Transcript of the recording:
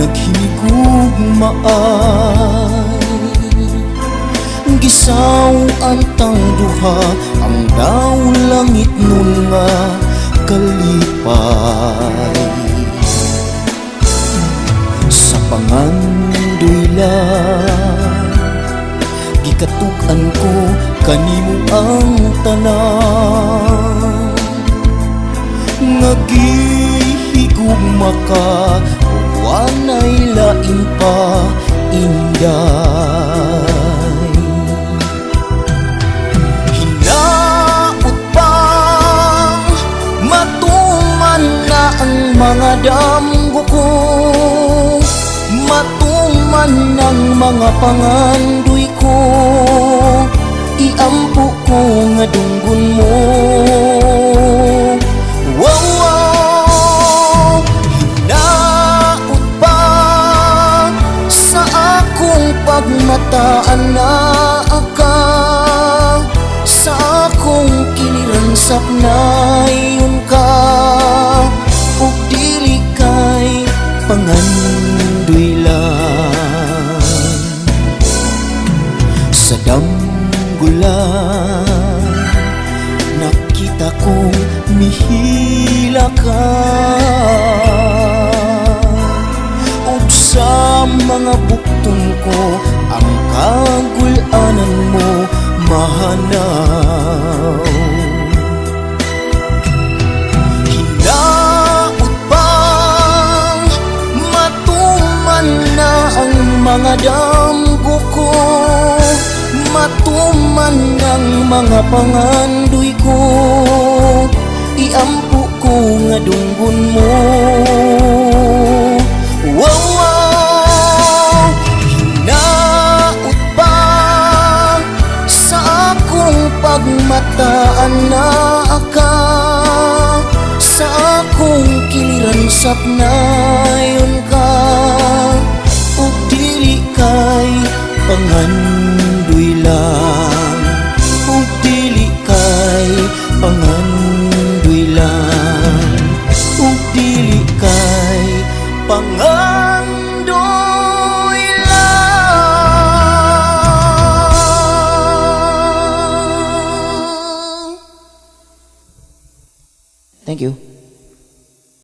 naghinigugmaay. Gisaw antang duha ang daw langit nun nga kalipay. Sa pangandoy lang gikatukan ko kanimo ang tanan. Nagihigugma ka wanay lain pa inday. Hinaot pang matuman na ang mga damgo ko, matuman ng mga pangandoy ko, iampo ko nga dunggon mo. Wow, wow, hinaot pa sa akong pagmataan na aka, sa akong kiliran sapnayon ka, ug dili kay pangandoy lang. Sa damgulan nakita kong mihila ka, ug sa mga bukton ko ang kagul-anan mo mahanaw. Hinaot pang matuman na ang mga damgo ko, matuman ng mga pangandoy ko, iampo ko nga dunggon mo. Wow, wow, hinaot pa sa akong pagmataan na aka, sa akong kiliran sapnayon ka, ug dili kay pangandoy lang, ug dili kay pangandoy lang, ug dili kay pangandoy lang. Thank you.